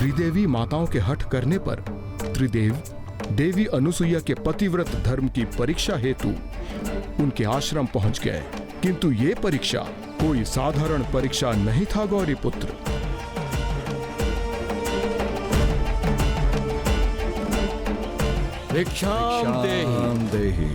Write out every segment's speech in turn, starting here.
त्रिदेवी माताओं के हठ करने पर त्रिदेव देवी अनुसुईया के पतिव्रत धर्म की परीक्षा हेतु उनके आश्रम पहुंच गए। किंतु ये परीक्षा कोई साधारण परीक्षा नहीं था गौरी पुत्र। भिक्षाम देहि।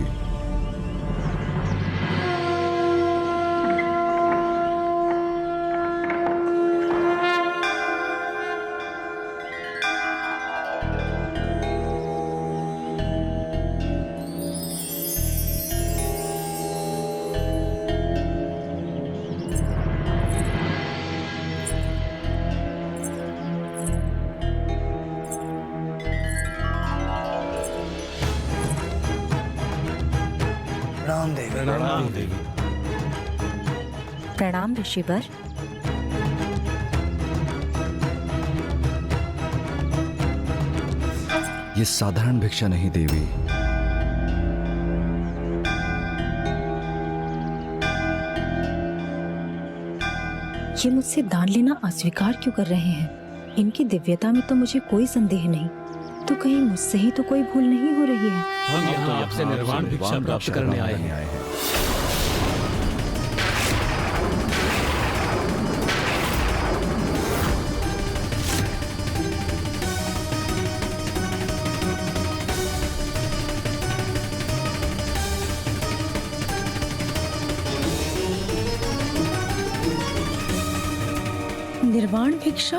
प्रणाम देवी। प्रणाम ऋषिवर। ये साधारण भिक्षा नहीं देवी, ये मुझसे दान लेना अस्वीकार क्यों कर रहे हैं? इनकी दिव्यता में तो मुझे कोई संदेह नहीं, तो कहीं मुझसे ही तो कोई भूल नहीं हो रही है। हम यहाँ आपसे निर्वाण भिक्षा प्राप्त करने आए हैं। निर्वाण भिक्षा?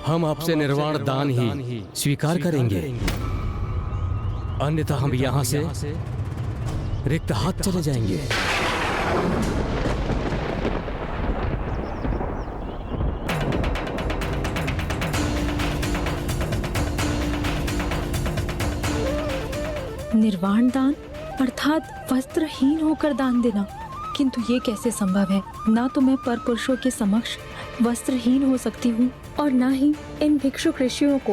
हम आपसे निर्वाण दान ही स्वीकार करेंगे, अन्यथा हम यहाँ से रिक्त हाथ चले जाएंगे। निर्वाण दान अर्थात वस्त्रहीन होकर दान देना, किंतु ये कैसे संभव है? ना तो मैं पर पुरुषों के समक्ष वस्त्रहीन हो सकती हूँ और ना ही इन भिक्षुक ऋषियों को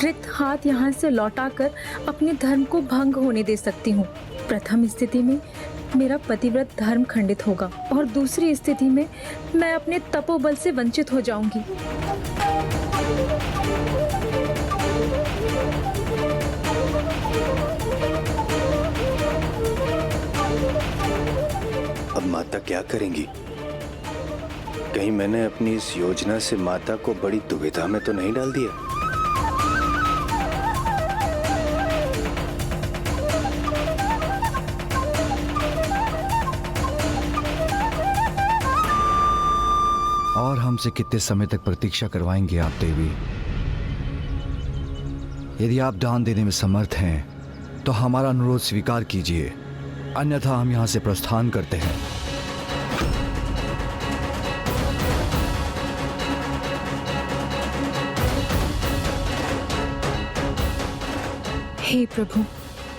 रिक्त हाथ यहाँ से लौटाकर अपने धर्म को भंग होने दे सकती हूँ। प्रथम स्थिति में मेरा पतिव्रत धर्म खंडित होगा और दूसरी स्थिति में मैं अपने तपोबल से वंचित हो जाऊंगी। अब माता क्या करेंगी? कहीं मैंने अपनी इस योजना से माता को बड़ी दुविधा में तो नहीं डाल दिया? और हमसे कितने समय तक प्रतीक्षा करवाएंगे आप देवी? यदि आप दान देने में समर्थ हैं तो हमारा अनुरोध स्वीकार कीजिए, अन्यथा हम यहां से प्रस्थान करते हैं। हे प्रभु,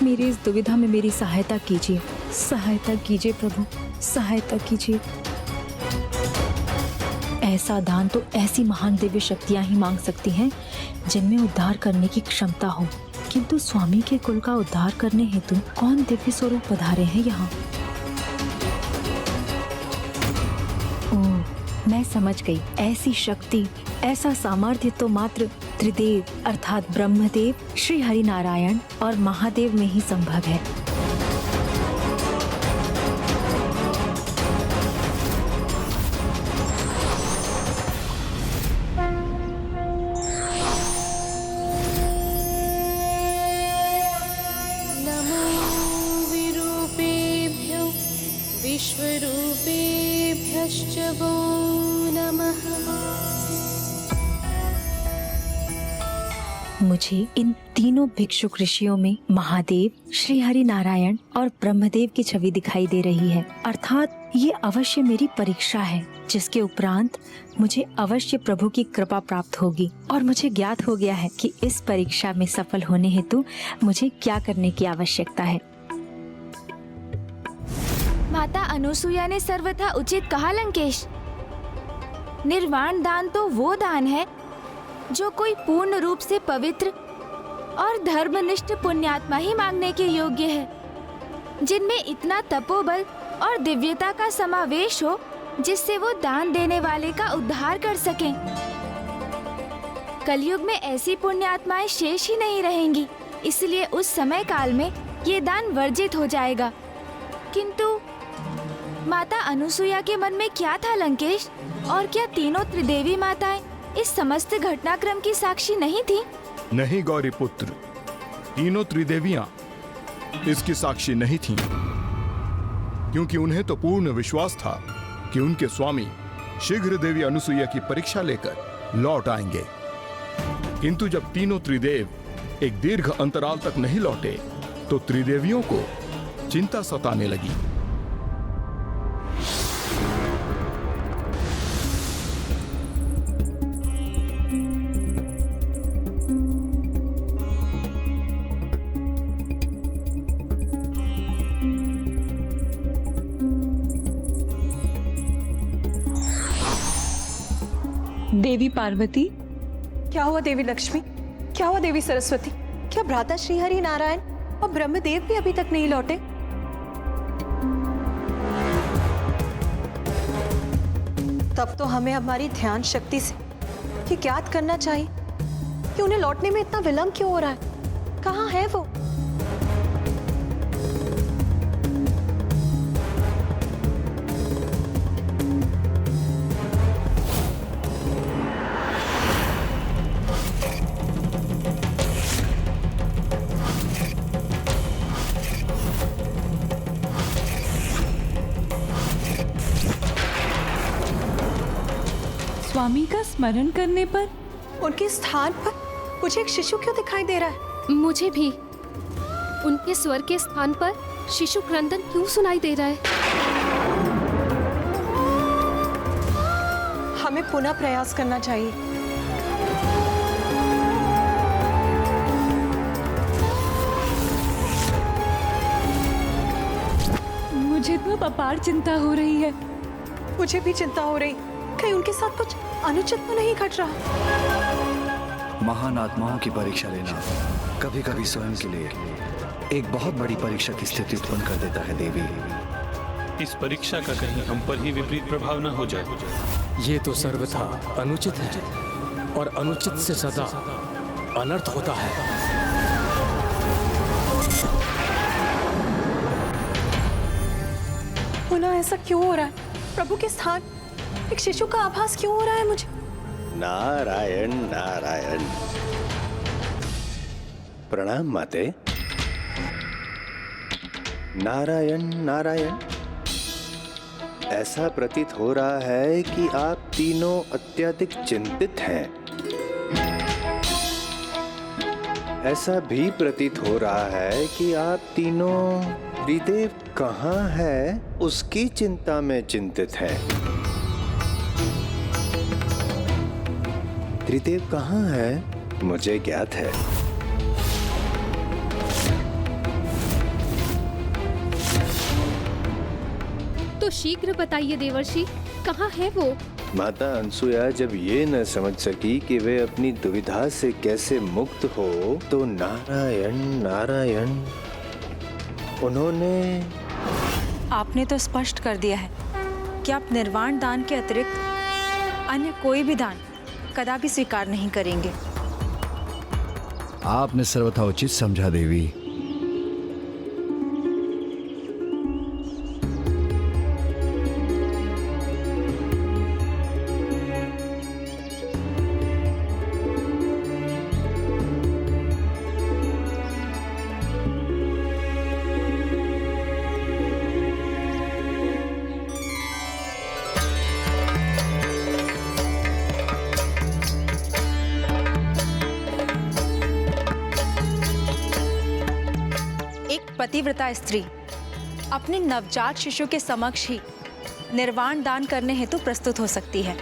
मेरी इस दुविधा में मेरी सहायता कीजिए, सहायता कीजिए प्रभु, सहायता कीजिए। ऐसा दान तो ऐसी महान दिव्य शक्तियां ही मांग सकती हैं जिनमें उद्धार करने की क्षमता हो, किंतु स्वामी के कुल का उद्धार करने हेतु कौन दिव्य स्वरूप पधारे हैं यहाँ? ओह, मैं समझ गई। ऐसी शक्ति, ऐसा सामर्थ्य तो मात्र त्रिदेव अर्थात ब्रह्मदेव, श्री हरि नारायण और महादेव में ही संभव है। नमो विरूपेभ्यो विश्वरूपेभ्यश्च वो नमः। मुझे इन तीनों भिक्षुक ऋषियों में महादेव, श्री हरि नारायण और ब्रह्मदेव की छवि दिखाई दे रही है, अर्थात ये अवश्य मेरी परीक्षा है, जिसके उपरांत मुझे अवश्य प्रभु की कृपा प्राप्त होगी। और मुझे ज्ञात हो गया है कि इस परीक्षा में सफल होने हेतु मुझे क्या करने की आवश्यकता है। माता अनुसुईया ने सर्वथा उचित कहा लंकेश। निर्वाण दान तो वो दान है जो कोई पूर्ण रूप से पवित्र और धर्मनिष्ठ पुण्यात्मा ही मांगने के योग्य है, जिनमें इतना तपोबल और दिव्यता का समावेश हो जिससे वो दान देने वाले का उद्धार कर सकें। कलयुग में ऐसी पुण्य आत्माएं शेष ही नहीं रहेंगी, इसलिए उस समय काल में ये दान वर्जित हो जाएगा। किंतु माता अनसुया के मन में क्या था लंकेश? और क्या तीनों त्रिदेवी माताएं इस समस्त घटनाक्रम की साक्षी नहीं थी? नहीं गौरी पुत्र, तीनों त्रिदेवियां इसकी साक्षी नहीं थीं, क्योंकि उन्हें तो पूर्ण विश्वास था कि उनके स्वामी शीघ्र देवी अनुसुईया की परीक्षा लेकर लौट आएंगे। किंतु जब तीनों त्रिदेव एक दीर्घ अंतराल तक नहीं लौटे तो त्रिदेवियों को चिंता सताने लगी। देवी पार्वती, क्या हुआ देवी लक्ष्मी, क्या हुआ देवी सरस्वती? क्या भ्राता श्रीहरि नारायण और ब्रह्मदेव भी अभी तक नहीं लौटे? तब तो हमें हमारी ध्यान शक्ति से ये ज्ञात करना चाहिए कि उन्हें लौटने में इतना विलंब क्यों हो रहा है। कहाँ है वो? स्वामी का स्मरण करने पर उनके स्थान पर मुझे एक शिशु क्यों दिखाई दे रहा है? मुझे भी उनके स्वर के स्थान पर शिशु क्रंदन क्यों सुनाई दे रहा है? हमें पुनः प्रयास करना चाहिए। मुझे तो अब अपार चिंता हो रही है। मुझे भी चिंता हो रही, कहीं उनके साथ कुछ अनुचित तो नहीं घट रहा। महान आत्माओं की परीक्षा लेना कभी कभी स्वयं के लिए एक बहुत बड़ी परीक्षा की स्थिति उत्पन्न कर देता है देवी। इस परीक्षा का कहीं हम पर ही विपरीत प्रभाव न हो जाए। ये तो सर्वथा अनुचित है और अनुचित से सदा अनर्थ होता है। पुनः ऐसा क्यों हो रहा है? प्रभु के स्थान एक शिशु का आभास क्यों हो रहा है मुझे? नारायण नारायण। प्रणाम माते। नारायण नारायण। ऐसा प्रतीत हो रहा है कि आप तीनों अत्यधिक चिंतित हैं। ऐसा भी प्रतीत हो रहा है कि आप तीनों त्रिदेव कहाँ है उसकी चिंता में चिंतित हैं। त्रिदेव कहाँ है मुझे ज्ञात है। तो शीघ्र बताइए देवर्षि, कहाँ है वो? माता अनसुया जब ये न समझ सकी कि वे अपनी दुविधा से कैसे मुक्त हो तो नारायण नारायण उन्होंने। आपने तो स्पष्ट कर दिया है कि आप निर्वाण दान के अतिरिक्त अन्य कोई भी दान कदापि स्वीकार नहीं करेंगे। आपने सर्वथा उचित समझा देवी। पतिव्रता स्त्री अपने नवजात शिशु के समक्ष ही निर्वाण दान करने हेतु प्रस्तुत हो सकती है।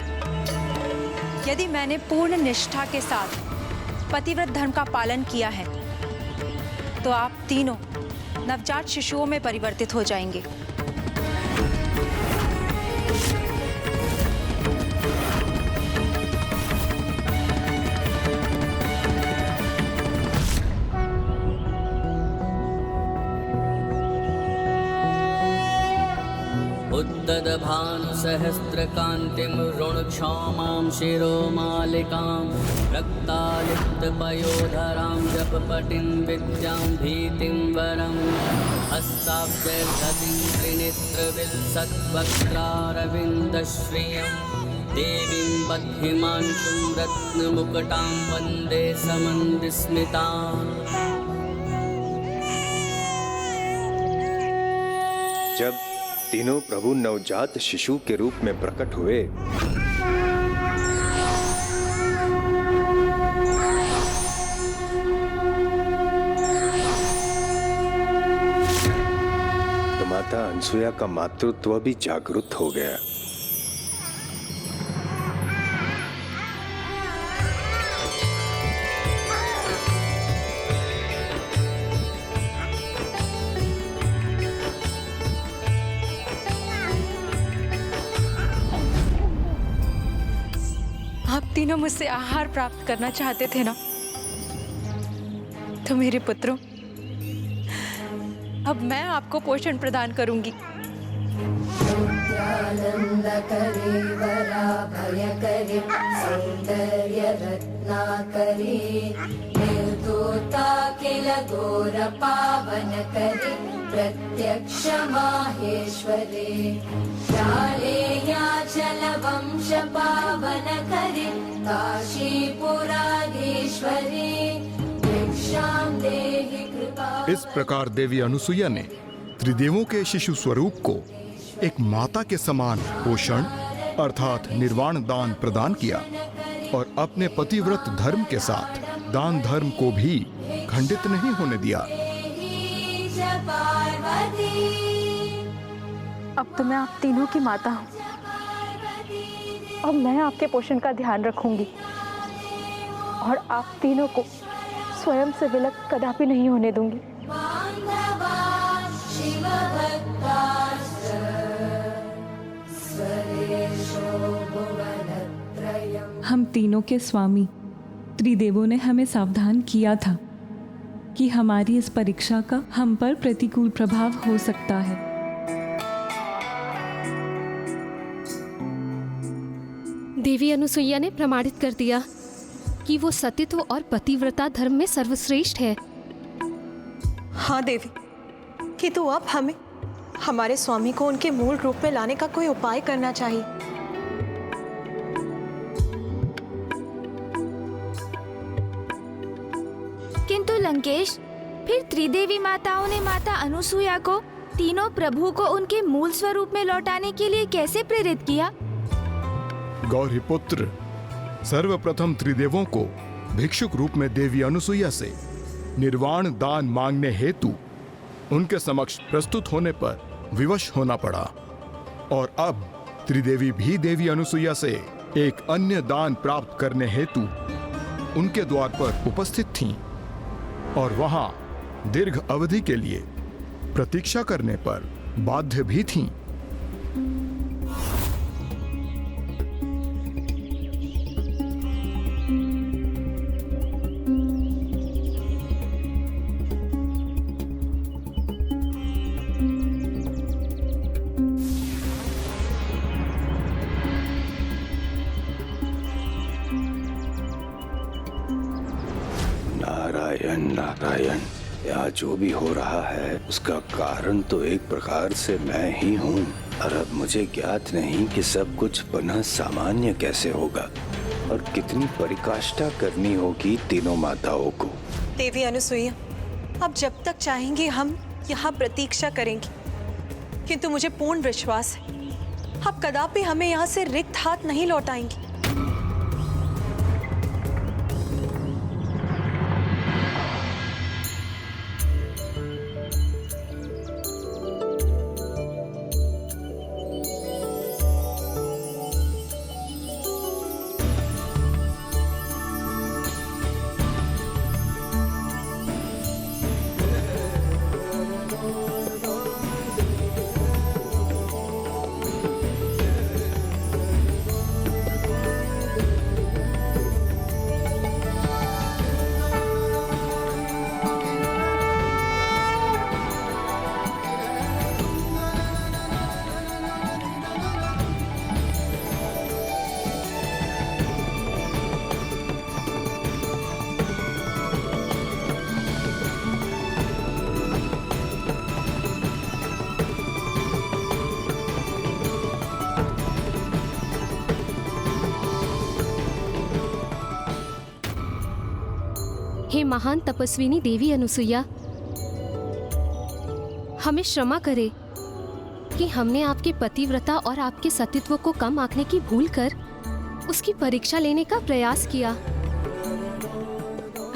यदि मैंने पूर्ण निष्ठा के साथ पतिव्रत धर्म का पालन किया है तो आप तीनों नवजात शिशुओं में परिवर्तित हो जाएंगे। गदभानुसहस्रकान्तिं ऋणक्षौमां शिरोमालिकां रक्तालिप्तपयोधरां जपपटिं विद्यां भीतिं वरं हस्ताब्जैर्धतिं त्रिनेत्रविलसद्वक्त्रारविन्दश्रियं देवीं बद्धिमांशुं रत्नमुकुटां वन्दे समन्विस्मिताम्। जब तीनों प्रभु नवजात शिशु के रूप में प्रकट हुए तो माता अनसुया का मातृत्व भी जागृत हो गया। आप तीनों मुझसे आहार प्राप्त करना चाहते थे ना, तो मेरे पुत्रों, अब मैं आपको पोषण प्रदान करूंगी। प्रत्यक्ष माहेश्वरे वंश पावन करे काशीपुराधीश्वरे भिक्षां देहि कृपा। इस प्रकार देवी अनुसुईया ने त्रिदेवों के शिशु स्वरूप को एक माता के समान पोषण अर्थात निर्वाण दान प्रदान किया और अपने पतिव्रत धर्म के साथ दान धर्म को भी खंडित नहीं होने दिया। अब तो मैं आप तीनों की माता हूँ और मैं आपके पोषण का ध्यान रखूंगी और आप तीनों को स्वयं से विलग कदापि नहीं होने दूंगी। हम तीनों के स्वामी त्रिदेवों ने हमें सावधान किया था कि हमारी इस परीक्षा का हम पर प्रतिकूल प्रभाव हो सकता है। देवी अनुसुईया ने प्रमाणित कर दिया कि वो सतीत्व और पतिव्रता धर्म में सर्वश्रेष्ठ है। हाँ देवी, किंतु अब हमें हमारे स्वामी को उनके मूल रूप में लाने का कोई उपाय करना चाहिए। किंतु लंकेश, फिर त्रिदेवी माताओं ने माता अनुसुईया को तीनों प्रभु को उनके मूल स्वरूप में लौटाने के लिए कैसे प्रेरित किया? गौरीपुत्र, सर्वप्रथम त्रिदेवों को भिक्षुक रूप में देवी अनुसुईया से निर्वाण दान मांगने हेतु उनके समक्ष प्रस्तुत होने पर विवश होना पड़ा और अब त्रिदेवी भी देवी अनुसुईया से एक अन्य दान प्राप्त करने हेतु उनके द्वार पर उपस्थित थीं और वहां दीर्घ अवधि के लिए प्रतीक्षा करने पर बाध्य भी थीं। नारायण नारायण, यहाँ जो भी हो रहा है उसका कारण तो एक प्रकार से मैं ही हूँ और अब मुझे ज्ञात नहीं कि सब कुछ पुनः सामान्य कैसे होगा और कितनी परिकाष्ठा करनी होगी तीनों माताओं को। देवी अनुसुईया, अब जब तक चाहेंगे हम यहाँ प्रतीक्षा करेंगे, किंतु मुझे पूर्ण विश्वास है आप कदापि हमें यहाँ से रिक्त हाथ नहीं लौटाएंगी। हे महान तपस्विनी देवी अनुसुईया, हमें क्षमा करे कि हमने आपके पतिव्रता और आपके सतीत्व को कम आंकने की भूल कर उसकी परीक्षा लेने का प्रयास किया।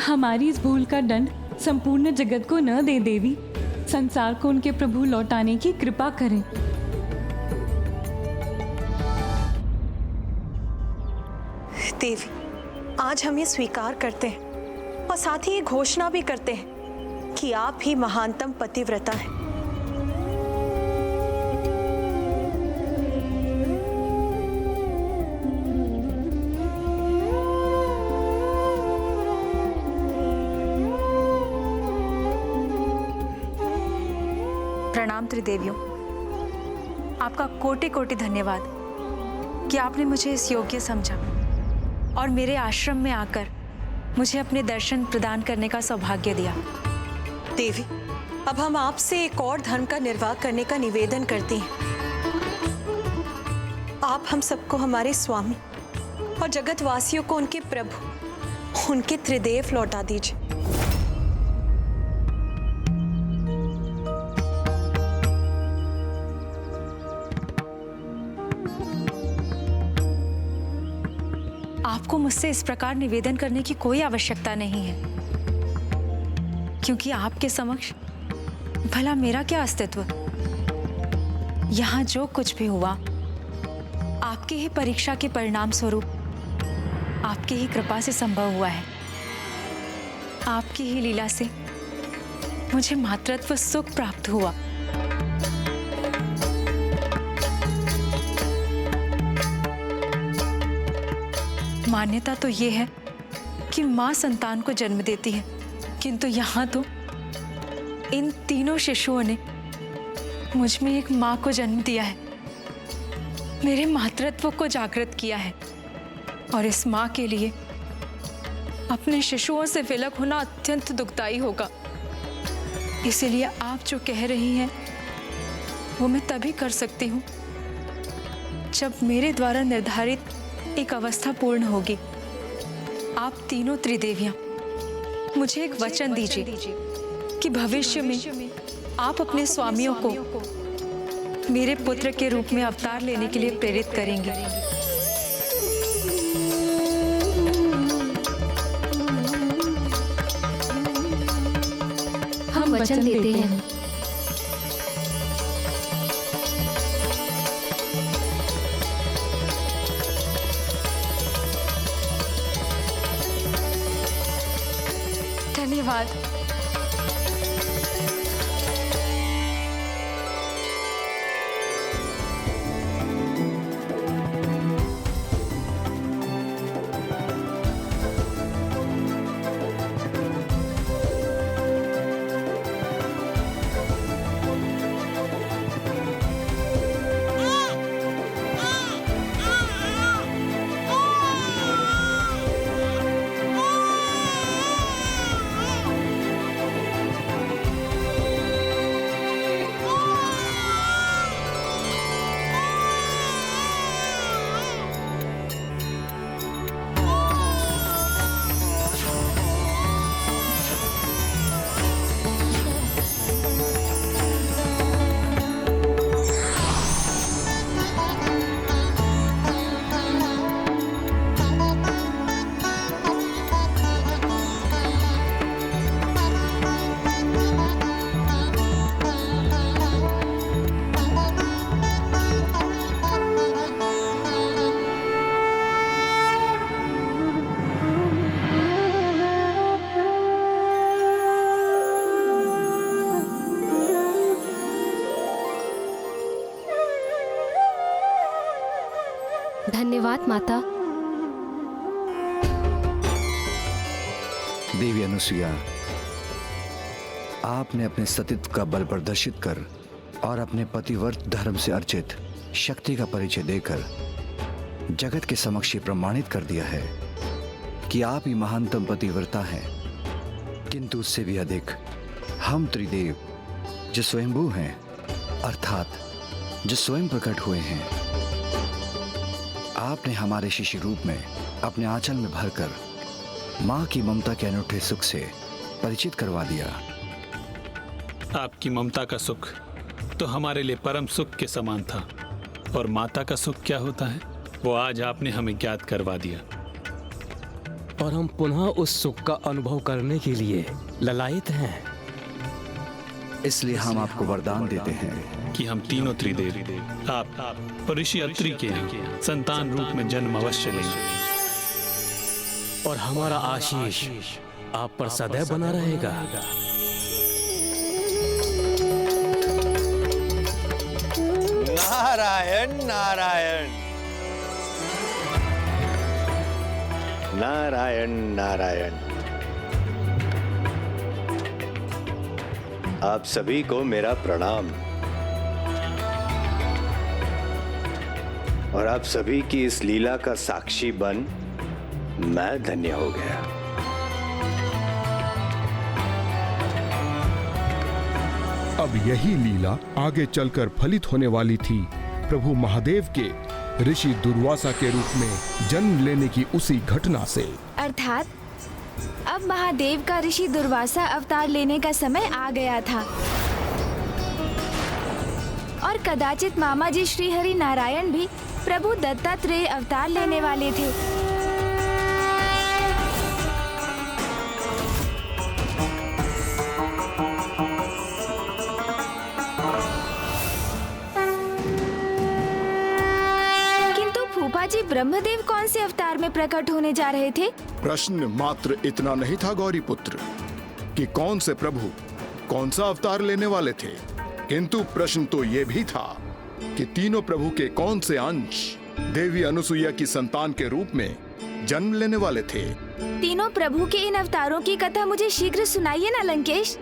हमारी इस भूल का दंड संपूर्ण जगत को न दे देवी, संसार को उनके प्रभु लौटाने की कृपा करें। देवी, आज हम ये स्वीकार करते हैं और साथ ही ये घोषणा भी करते हैं कि आप ही महानतम पतिव्रता हैं। प्रणाम त्रिदेवियों, आपका कोटि कोटि धन्यवाद कि आपने मुझे इस योग्य समझा और मेरे आश्रम में आकर मुझे अपने दर्शन प्रदान करने का सौभाग्य दिया। देवी, अब हम आपसे एक और धर्म का निर्वाह करने का निवेदन करती हैं। आप हम सबको हमारे स्वामी और जगतवासियों को उनके प्रभु, उनके त्रिदेव लौटा दीजिए। आपको मुझसे इस प्रकार निवेदन करने की कोई आवश्यकता नहीं है, क्योंकि आपके समक्ष भला मेरा क्या अस्तित्व। यहाँ जो कुछ भी हुआ आपकी ही परीक्षा के परिणाम स्वरूप आपकी ही कृपा से संभव हुआ है। आपकी ही लीला से मुझे मातृत्व सुख प्राप्त हुआ। मान्यता तो ये है कि माँ संतान को जन्म देती है, किंतु यहाँ तो इन तीनों शिशुओं ने मुझ में एक माँ को जन्म दिया है, मेरे मातृत्व को जागृत किया है। और इस माँ के लिए अपने शिशुओं से विलग होना अत्यंत दुखदायी होगा। इसीलिए आप जो कह रही हैं वो मैं तभी कर सकती हूँ जब मेरे द्वारा निर्धारित एक अवस्था पूर्ण होगी। आप तीनों त्रिदेवियां मुझे एक वचन दीजिए कि भविष्य में आप अपने स्वामियों को मेरे पुत्र के रूप में अवतार लेने के लिए प्रेरित करेंगे। हम वचन देते हैं। धन्यवाद। धन्यवाद माता। देवी अनुसुईया, आपने अपने सतीत्व का बल प्रदर्शित कर और अपने पतिव्रत धर्म से अर्चित शक्ति का परिचय देकर जगत के समक्ष प्रमाणित कर दिया है कि आप ही महानतम पतिव्रता हैं। किंतु उससे भी अधिक हम त्रिदेव जो स्वयंभू हैं, अर्थात जो स्वयं प्रकट हुए हैं, आपने हमारे शिष्य रूप में अपने आंचल में भरकर माँ की ममता के अनूठे सुख से परिचित करवा दिया। आपकी ममता का सुख तो हमारे लिए परम सुख के समान था, और माता का सुख क्या होता है वो आज आपने हमें ज्ञात करवा दिया। और हम पुनः उस सुख का अनुभव करने के लिए ललायित हैं। इसलिए हम आपको वरदान देते हैं कि हम तीनों त्रिदेव आप और ऋषि अत्रि के यहाँ संतान रूप में जन्म अवश्य लेंगे, और हमारा आशीष आप पर सदैव बना रहेगा। नारायण नारायण नारायण नारायण। आप सभी को मेरा प्रणाम, और आप सभी की इस लीला का साक्षी बन मैं धन्य हो गया। अब यही लीला आगे चलकर फलित होने वाली थी प्रभु महादेव के ऋषि दुर्वासा के रूप में जन्म लेने की उसी घटना से। अर्थात अब महादेव का ऋषि दुर्वासा अवतार लेने का समय आ गया था, और कदाचित मामा जी श्री हरि नारायण भी प्रभु दत्तात्रेय अवतार लेने वाले थे। जी ब्रह्मदेव कौन से अवतार में प्रकट होने जा रहे थे? प्रश्न मात्र इतना नहीं था गौरी पुत्र कि कौन से प्रभु कौन सा अवतार लेने वाले थे, किंतु प्रश्न तो ये भी था कि तीनों प्रभु के कौन से अंश देवी अनुसुईया की संतान के रूप में जन्म लेने वाले थे। तीनों प्रभु के इन अवतारों की कथा मुझे शीघ्र सुनाइए ना लंकेश।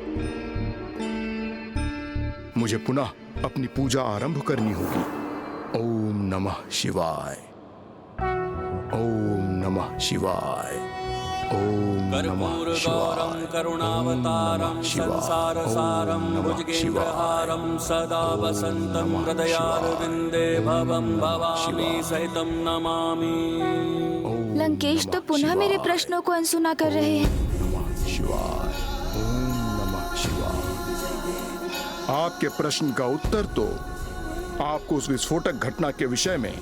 मुझे पुनः अपनी पूजा आरंभ करनी होगी। ओम नमः शिवाय, ओम नमः शिवाय, ओम नमः शिवाय, करुणावतारं संसारसारं भुजगेन्द्रहारं सदा वसन्तं हृदयारविन्दे भवं भवामि सहितं नमामि। लंकेश तो पुनः मेरे प्रश्नों को अनसुना कर रहे हैं। शिवाय, ओम नमः शिवाय। आपके प्रश्न का उत्तर तो आपको उस विस्फोटक घटना के विषय में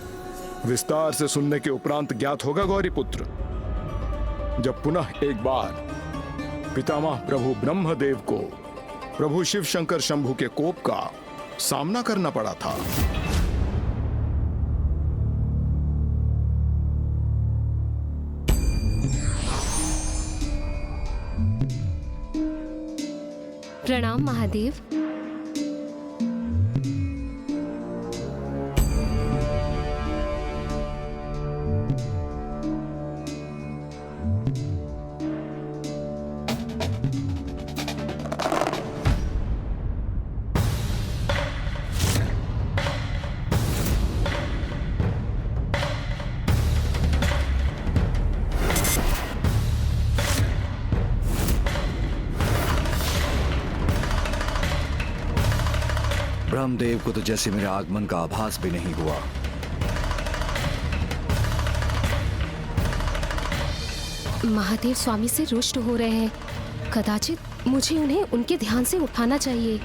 विस्तार से सुनने के उपरांत ज्ञात होगा गौरी पुत्र, जब पुनः एक बार पितामह प्रभु ब्रह्मदेव को प्रभु शिव शंकर शंभु के कोप का सामना करना पड़ा था। प्रणाम महादेव। ब्रह्मदेव को तो जैसे मेरे आगमन का आभास भी नहीं हुआ। महादेव स्वामी से रुष्ट हो रहे हैं, कदाचित मुझे उन्हें उनके ध्यान से उठाना चाहिए।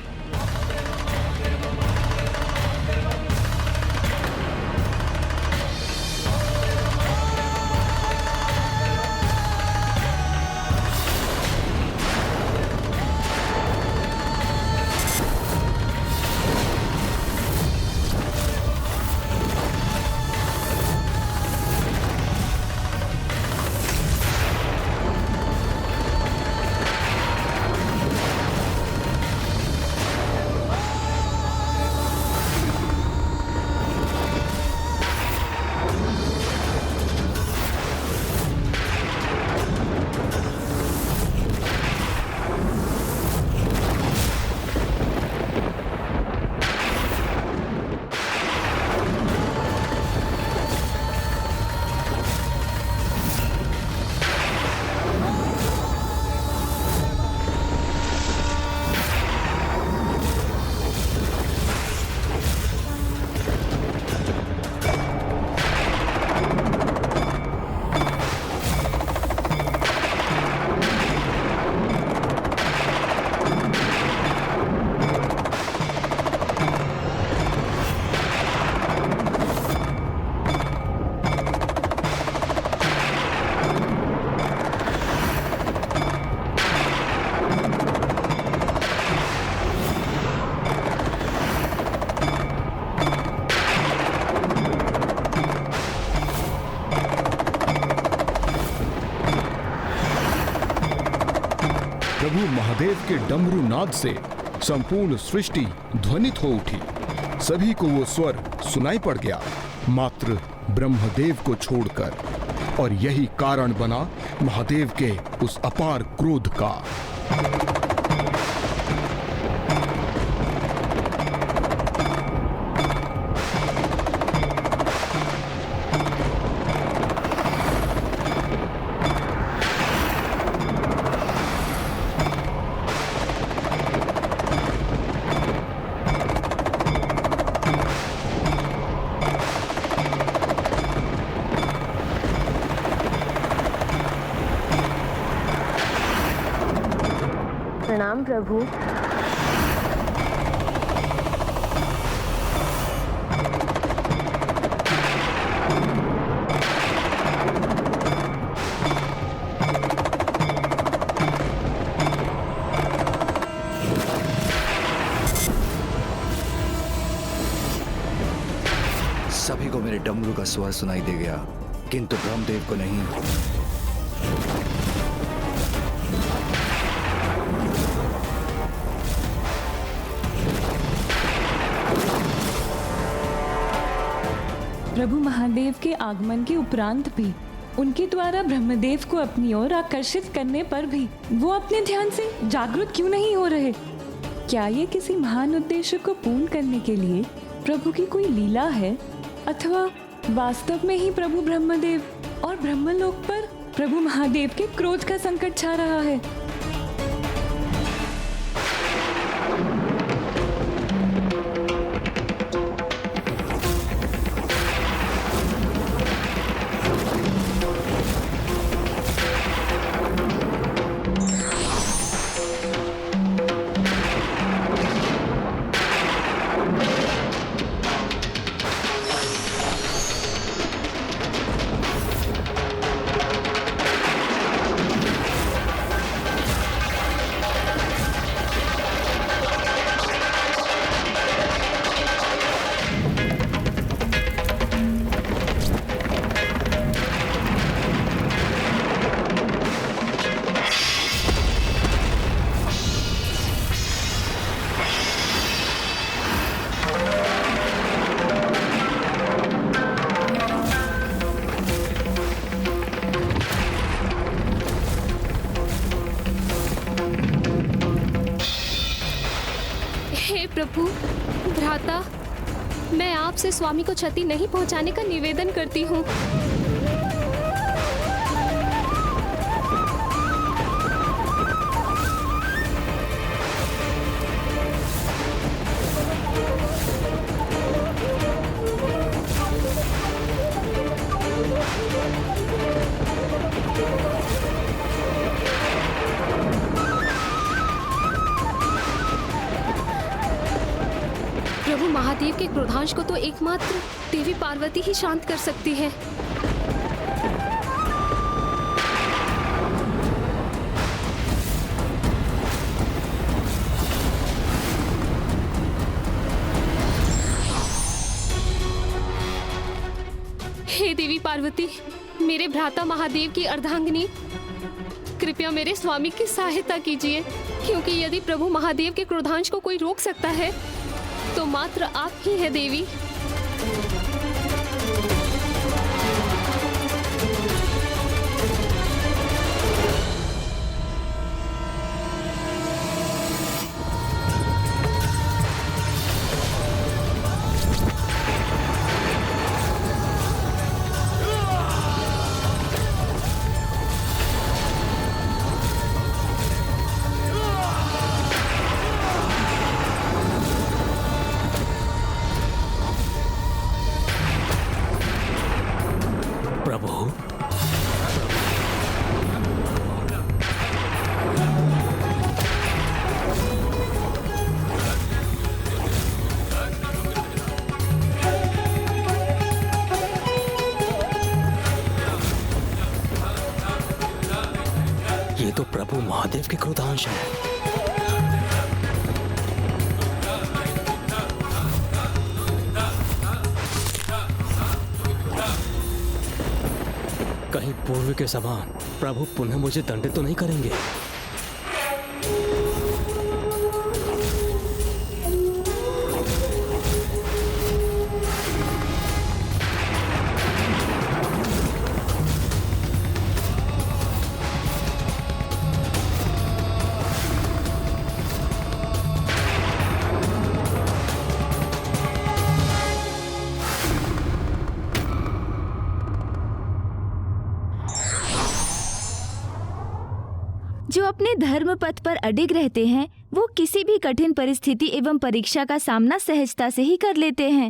प्रभु महादेव के डमरू नाद से संपूर्ण सृष्टि ध्वनित हो उठी। सभी को वो स्वर सुनाई पड़ गया, मात्र ब्रह्मदेव को छोड़कर, और यही कारण बना महादेव के उस अपार क्रोध का। प्रणाम प्रभु। सभी को मेरे डमरू का स्वर सुनाई दे गया, किंतु ब्रह्मदेव को नहीं। प्रभु महादेव के आगमन के उपरांत भी, उनके द्वारा ब्रह्मदेव को अपनी ओर आकर्षित करने पर भी वो अपने ध्यान से जागृत क्यों नहीं हो रहे? क्या ये किसी महान उद्देश्य को पूर्ण करने के लिए प्रभु की कोई लीला है, अथवा वास्तव में ही प्रभु ब्रह्मदेव और ब्रह्मलोक पर प्रभु महादेव के क्रोध का संकट छा रहा है? प्रभु भ्राता, मैं आपसे स्वामी को क्षति नहीं पहुंचाने का निवेदन करती हूँ। प्रभु महादेव के क्रोधांश को तो एकमात्र देवी पार्वती ही शांत कर सकती है। हे देवी पार्वती, मेरे भ्राता महादेव की अर्धांगिनी, कृपया मेरे स्वामी की सहायता कीजिए, क्योंकि यदि प्रभु महादेव के क्रोधांश को कोई रोक सकता है तो मात्र आप ही है देवी। ये तो प्रभु महादेव के क्रोधांश है। कहीं पूर्व के समान प्रभु पुनः मुझे दंडित तो नहीं करेंगे? जो अपने धर्म पथ पर अडिग रहते हैं वो किसी भी कठिन परिस्थिति एवं परीक्षा का सामना सहजता से ही कर लेते हैं।